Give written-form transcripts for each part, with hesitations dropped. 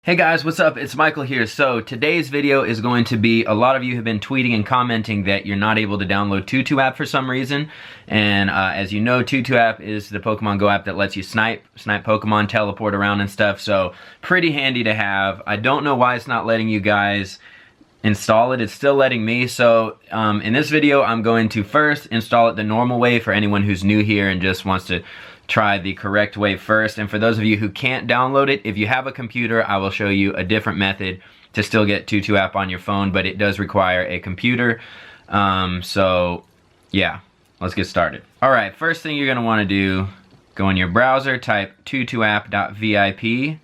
Hey guys, what's up? It's Michael here. So today's video is going to be, a lot of you have been tweeting and commenting that you're not able to download TUTU app for some reason. And as you know, TUTU app is the Pokemon Go app that lets you snipe Pokemon, teleport around and stuff. So pretty handy to have. I don't know why it's not letting you guys install it. It's still letting me. So in this video, I'm going to first install it the normal way for anyone who's new here and just wants to try the correct way first. And for those of you who can't download it, if you have a computer, I will show you a different method to still get TUTU app on your phone, but it does require a computer. So yeah, let's get started. All right, first thing you're gonna wanna do, go in your browser, type tutuapp.vip,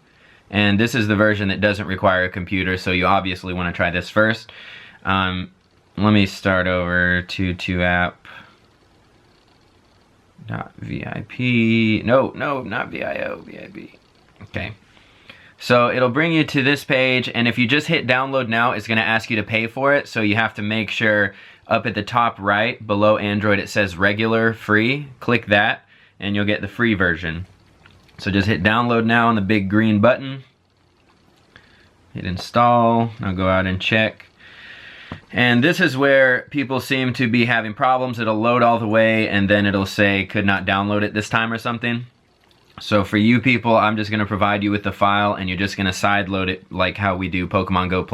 and this is the version that doesn't require a computer, so you obviously wanna try this first. Let me start over tutuapp.vip. No, not VIO, VIP. Okay. So it'll bring you to this page, and if you just hit download now, it's going to ask you to pay for it. So you have to make sure up at the top right, below Android, it says regular free. Click that, and you'll get the free version. So just hit download now on the big green button. Hit install. Now go out and check. And this is where people seem to be having problems. It'll load all the way and then it'll say could not download it this time or something. So for you people, I'm just going to provide you with the file and you're just going to sideload it like how we do Pokemon Go++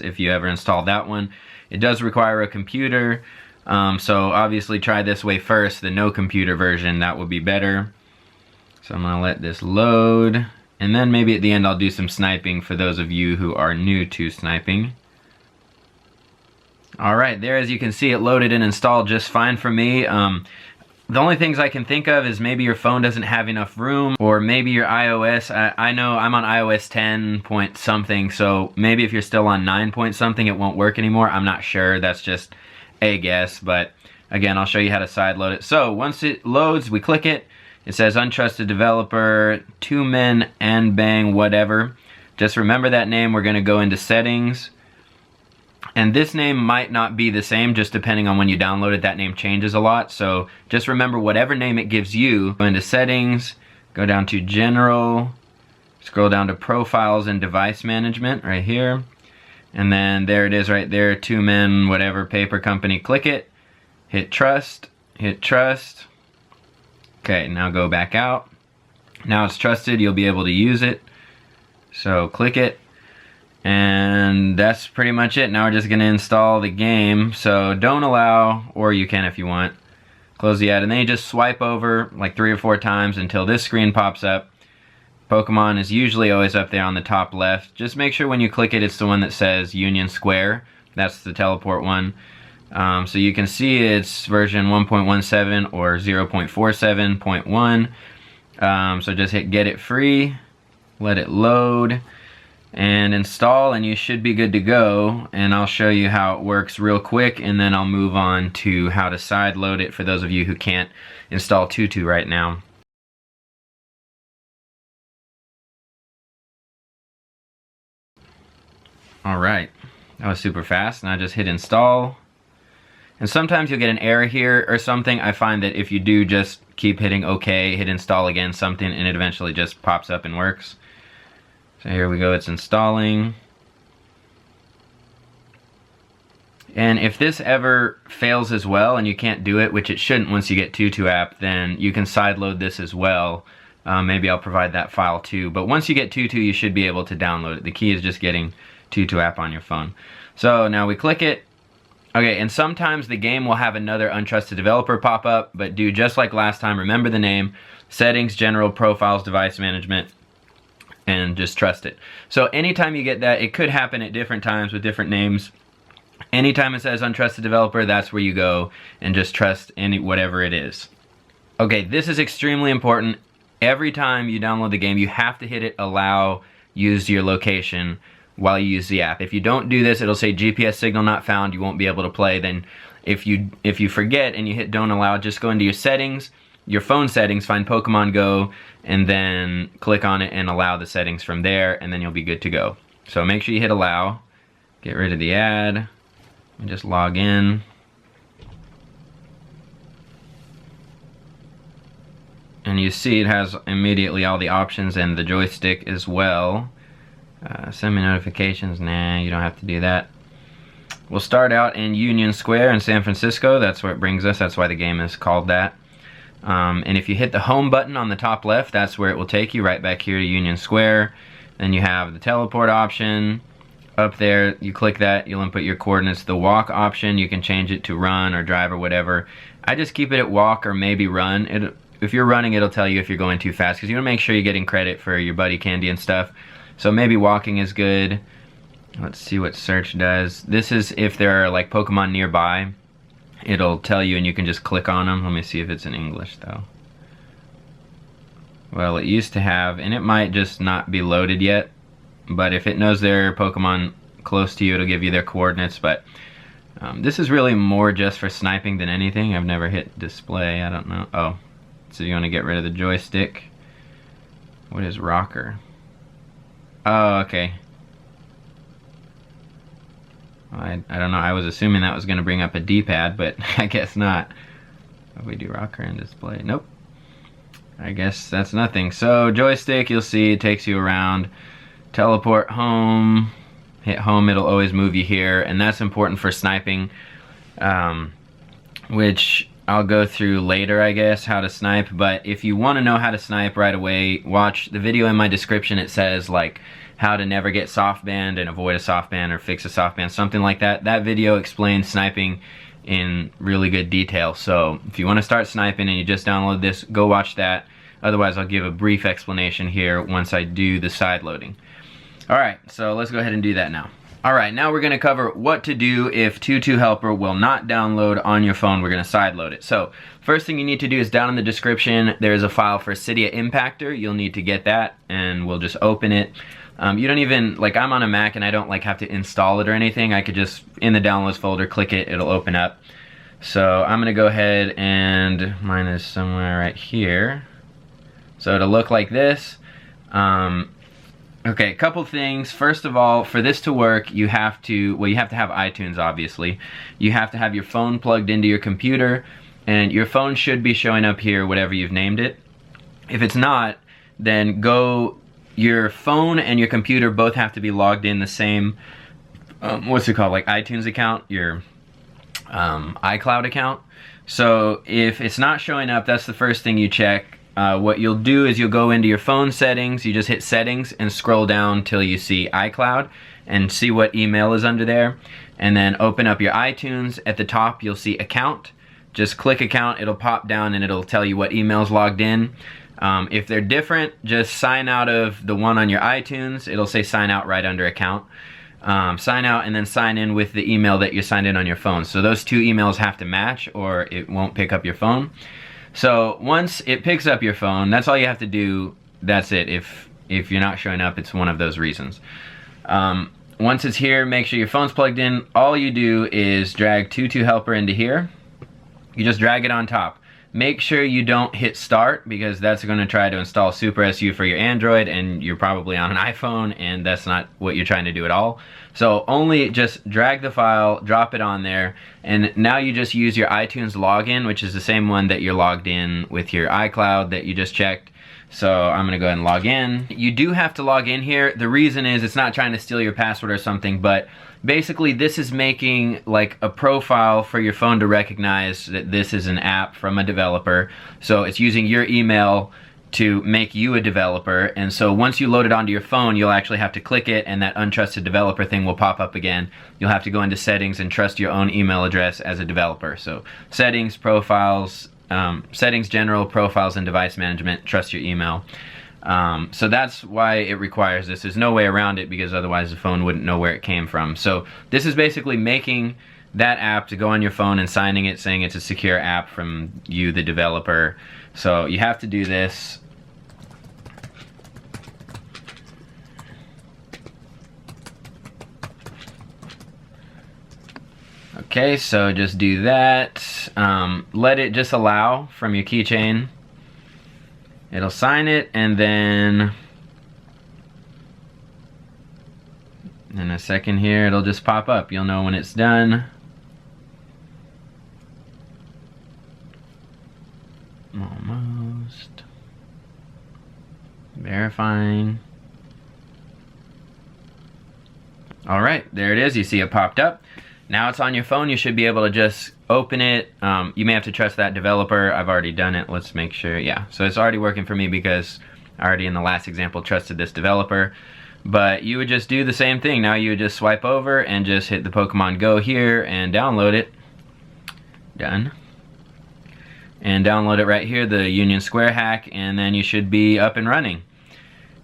if you ever install that one. It does require a computer, so obviously try this way first, the no computer version, that would be better. So I'm going to let this load, and then maybe at the end I'll do some sniping for those of you who are new to sniping. Alright, there, as you can see, it loaded and installed just fine for me. The only things I can think of is maybe your phone doesn't have enough room, or maybe your iOS, I know I'm on iOS 10 point something, so maybe if you're still on 9 point something it won't work anymore. I'm not sure, that's just a guess, but again, I'll show you how to sideload it. So once it loads, we click it. It says untrusted developer, 2 men and bang whatever. Just remember that name. We're going to go into settings. And this name might not be the same, just depending on when you download it. That name changes a lot, so just remember whatever name it gives you. Go into settings, go down to general, scroll down to profiles and device management right here, and then there it is right there, 2 men whatever paper company. Click it, hit trust. Okay, now go back out. Now it's trusted, you'll be able to use it, so click it. And that's pretty much it. Now we're just going to install the game. So don't allow, or you can if you want. Close the ad, and then you just swipe over like 3 or 4 times until this screen pops up. Pokemon is usually always up there on the top left. Just make sure when you click it, it's the one that says Union Square. That's the teleport one. So you can see it's version 1.17 or 0.47.1. So just hit get it free, let it load, and install, and you should be good to go. And I'll show you how it works real quick, and then I'll move on to how to sideload it for those of you who can't install TUTU right now. Alright, that was super fast. Now just hit install. And sometimes you'll get an error here or something. I find that if you do just keep hitting OK, hit install again, something, and it eventually just pops up and works. So here we go, it's installing. And if this ever fails as well and you can't do it, which it shouldn't once you get TUTU app, then you can sideload this as well. Maybe I'll provide that file too. But once you get TUTU, you should be able to download it. The key is just getting TUTU app on your phone. So now we click it. Okay, and sometimes the game will have another untrusted developer pop up, but do just like last time, remember the name, settings, general, profiles, device management, and just trust it. So anytime you get that, it could happen at different times with different names. Anytime it says untrusted developer, that's where you go and just trust whatever it is. Okay, this is extremely important. Every time you download the game, you have to hit it allow, use your location while you use the app. If you don't do this, it'll say GPS signal not found, you won't be able to play. Then if you forget and you hit don't allow, just go into your settings, your phone settings, find Pokemon Go, and then click on it and allow the settings from there, and then you'll be good to go. So make sure you hit allow, get rid of the ad, and just log in. And you see it has immediately all the options and the joystick as well. Send me notifications. Nah, you don't have to do that. We'll start out in Union Square in San Francisco. That's where it brings us. That's why the game is called that. And if you hit the home button on the top left, that's where it will take you, right back here to Union Square. Then you have the teleport option. Up there, you click that, you'll input your coordinates. The walk option, you can change it to run or drive or whatever. I just keep it at walk or maybe run. If you're running, it'll tell you if you're going too fast, because you want to make sure you're getting credit for your buddy candy and stuff. So maybe walking is good. Let's see what search does. This is if there are like Pokemon nearby. It'll tell you and you can just click on them. Let me see if it's in English though. Well, it used to have, and it might just not be loaded yet. But if it knows there are Pokemon close to you, it'll give you their coordinates. But this is really more just for sniping than anything. I've never hit display. I don't know. Oh, so you want to get rid of the joystick. What is rocker? Oh, okay. I don't know. I was assuming that was going to bring up a D-pad, but I guess not. If we do rocker and display. Nope. I guess that's nothing. So joystick, you'll see it takes you around. Teleport home. Hit home, it'll always move you here, and that's important for sniping, which I'll go through later, I guess, how to snipe. But if you want to know how to snipe right away, watch the video in my description. It says like how to never get soft banned and avoid a soft ban or fix a soft ban, something like that. That video explains sniping in really good detail. So if you want to start sniping and you just download this, go watch that. Otherwise, I'll give a brief explanation here once I do the side loading. Alright, so let's go ahead and do that now. Alright, now we're going to cover what to do if TUTU Helper will not download on your phone. We're going to side load it. So, first thing you need to do is down in the description, there's a file for Cydia Impactor. You'll need to get that, and we'll just open it. You don't even, like I'm on a Mac and I don't like have to install it or anything. I could just, in the downloads folder, click it, it'll open up. So, I'm going to go ahead and, mine is somewhere right here. So, it'll look like this. Okay, a couple things. First of all, for this to work, you have to have iTunes, obviously. You have to have your phone plugged into your computer, and your phone should be showing up here, whatever you've named it. If it's not, then your phone and your computer both have to be logged in the same, what's it called, like iTunes account, your iCloud account. So if it's not showing up, that's the first thing you check. What you'll do is you'll go into your phone settings, you just hit settings and scroll down till you see iCloud and see what email is under there, and then open up your iTunes. At the top you'll see account. Just click account, it'll pop down and it'll tell you what email's logged in. If they're different, just sign out of the one on your iTunes. It'll say sign out right under account. Sign out and then sign in with the email that you signed in on your phone. So those two emails have to match or it won't pick up your phone. So once it picks up your phone, that's all you have to do. That's it. If you're not showing up, it's one of those reasons. Once it's here, make sure your phone's plugged in. All you do is drag TUTU Helper into here. You just drag it on top. Make sure you don't hit start, because that's going to try to install Super SU for your Android, and you're probably on an iPhone, and that's not what you're trying to do at all. So only just drag the file, drop it on there, and now you just use your iTunes login, which is the same one that you're logged in with your iCloud that you just checked. So I'm going to go ahead and log in. You do have to log in here. The reason is it's not trying to steal your password or something, but basically this is making like a profile for your phone to recognize that this is an app from a developer. So it's using your email to make you a developer, and so once you load it onto your phone, you'll actually have to click it and that untrusted developer thing will pop up again. You'll have to go into settings and trust your own email address as a developer. So settings, profiles, settings, general, profiles, and device management, trust your email. So that's why it requires this. There's no way around it, because otherwise the phone wouldn't know where it came from. So this is basically making that app to go on your phone and signing it, saying it's a secure app from you, the developer. So you have to do this. Okay, so just do that. Let it just allow from your keychain. It'll sign it, and then in a second here, it'll just pop up. You'll know when it's done. Almost. Verifying. Alright, there it is. You see it popped up. Now it's on your phone. You should be able to just open it. You may have to trust that developer. I've already done it. Let's make sure. Yeah, so it's already working for me because I already in the last example trusted this developer. But you would just do the same thing. Now you would just swipe over and just hit the Pokemon Go here and download it. Done. And download it right here, the Union Square hack, and then you should be up and running.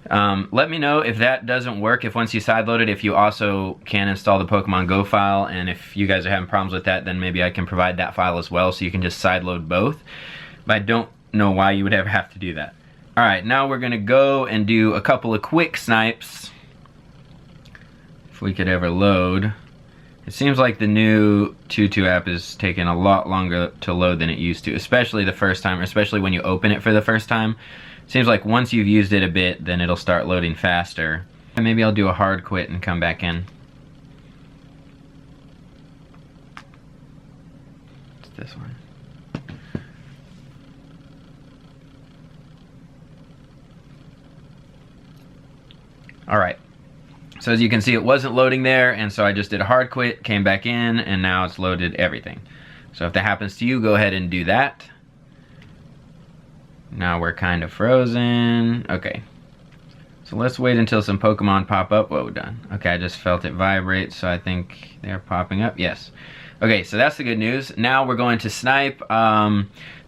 Let me know if that doesn't work, if once you sideload it, if you also can install the Pokemon Go file, and if you guys are having problems with that, then maybe I can provide that file as well, so you can just sideload both. But I don't know why you would ever have to do that. Alright, now we're going to go and do a couple of quick snipes. If we could ever load. It seems like the new TUTU app is taking a lot longer to load than it used to, especially the first time, or especially when you open it for the first time. Seems like once you've used it a bit, then it'll start loading faster. And maybe I'll do a hard quit and come back in. It's this one. Alright. So as you can see, it wasn't loading there, and so I just did a hard quit, came back in, and now it's loaded everything. So if that happens to you, go ahead and do that. Now we're kind of frozen. Okay. So let's wait until some Pokemon pop up. Whoa, done. Okay, I just felt it vibrate, so I think they're popping up. Yes. Okay, so that's the good news. Now we're going to snipe.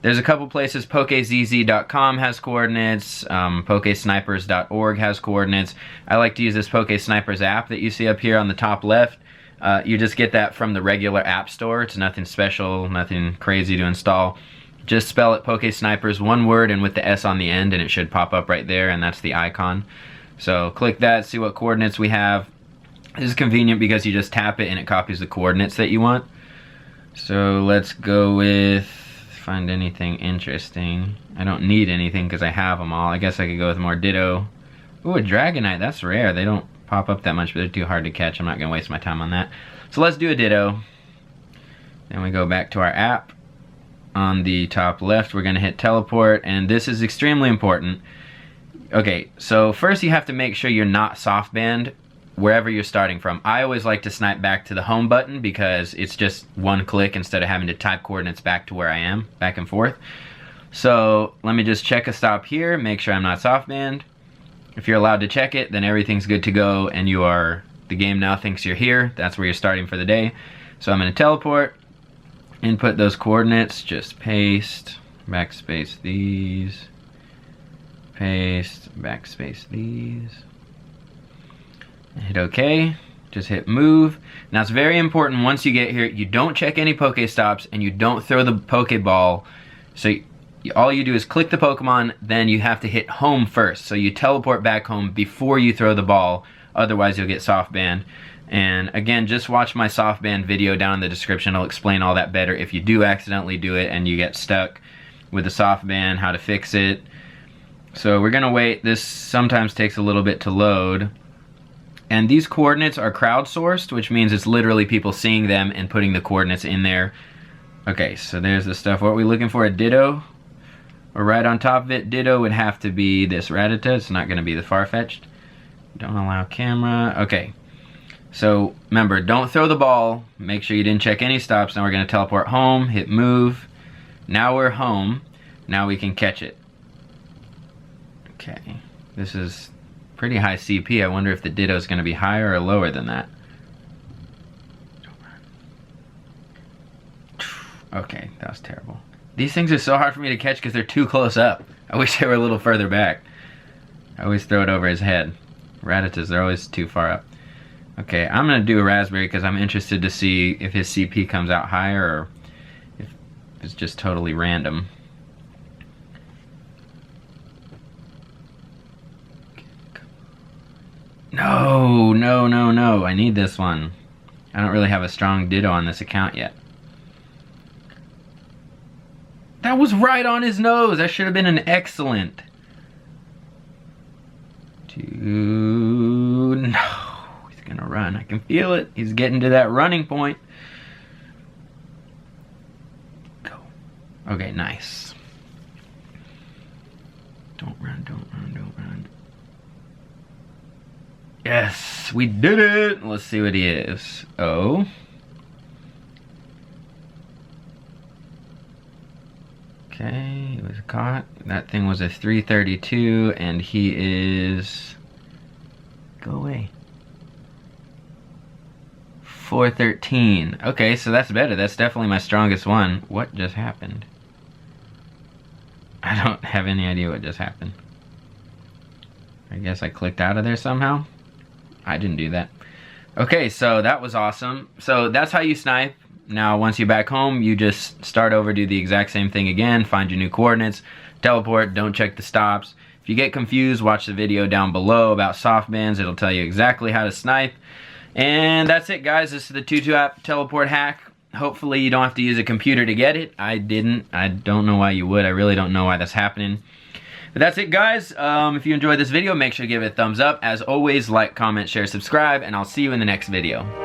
There's a couple places. PokeZZ.com has coordinates. PokeSnipers.org has coordinates. I like to use this PokeSnipers app that you see up here on the top left. You just get that from the regular app store. It's nothing special, nothing crazy to install. Just spell it PokeSnipers, one word and with the S on the end, and it should pop up right there, and that's the icon. So click that, see what coordinates we have. This is convenient because you just tap it and it copies the coordinates that you want. So let's go with, find anything interesting. I don't need anything because I have them all. I guess I could go with more Ditto. Ooh, a Dragonite, that's rare. They don't pop up that much, but they're too hard to catch. I'm not going to waste my time on that. So let's do a Ditto. Then we go back to our app. On the top left, we're going to hit teleport, and this is extremely important. Okay, so first you have to make sure you're not soft banned wherever you're starting from. I always like to snipe back to the home button because it's just one click instead of having to type coordinates back to where I am, back and forth. So let me just check a stop here, make sure I'm not soft banned. If you're allowed to check it, then everything's good to go, and the game now thinks you're here. That's where you're starting for the day. So I'm going to teleport. Input those coordinates, just paste, backspace these, paste, backspace these, hit OK, just hit move. Now it's very important once you get here, you don't check any Pokestops and you don't throw the Pokeball. So all you do is click the Pokemon, then you have to hit home first. So you teleport back home before you throw the ball, otherwise you'll get soft banned. And again, just watch my soft ban video down in the description. I'll explain all that better if you do accidentally do it and you get stuck with the soft ban, how to fix it. So we're gonna wait. This sometimes takes a little bit to load. And these coordinates are crowdsourced, which means it's literally people seeing them and putting the coordinates in there. Okay, so there's the stuff. What are we looking for? A Ditto? Or right on top of it, Ditto would have to be this Rattata. It's not gonna be the Farfetch'd. Don't allow camera. Okay. So remember, don't throw the ball. Make sure you didn't check any stops. Now we're going to teleport home, hit move. Now we're home. Now we can catch it. Okay. This is pretty high CP. I wonder if the Ditto is going to be higher or lower than that. Okay, that was terrible. These things are so hard for me to catch because they're too close up. I wish they were a little further back. I always throw it over his head. Rattatas, they're always too far up. Okay, I'm going to do a Raspberry because I'm interested to see if his CP comes out higher or if it's just totally random. No, no, no, no. I need this one. I don't really have a strong Ditto on this account yet. That was right on his nose. That should have been an excellent. No. Gonna run. I can feel it. He's getting to that running point. Go. Okay, nice. Don't run, don't run, don't run. Yes, we did it. Let's see what he is. Oh. Okay, he was caught. That thing was a 332, and he is... Go away. 413. Okay, so that's better. That's definitely my strongest one. What just happened? I don't have any idea what just happened. I guess I clicked out of there somehow. I didn't do that. Okay, so that was awesome. So that's how you snipe. Now, once you're back home, you just start over, do the exact same thing again, find your new coordinates, teleport, don't check the stops. If you get confused, watch the video down below about soft bins. It'll tell you exactly how to snipe. And that's it, guys. This is the TUTU app teleport hack. Hopefully you don't have to use a computer to get it. I didn't. I don't know why you would. I really don't know why that's happening. But that's it, guys. If you enjoyed this video, make sure to give it a thumbs up. As always, like, comment, share, subscribe, and I'll see you in the next video.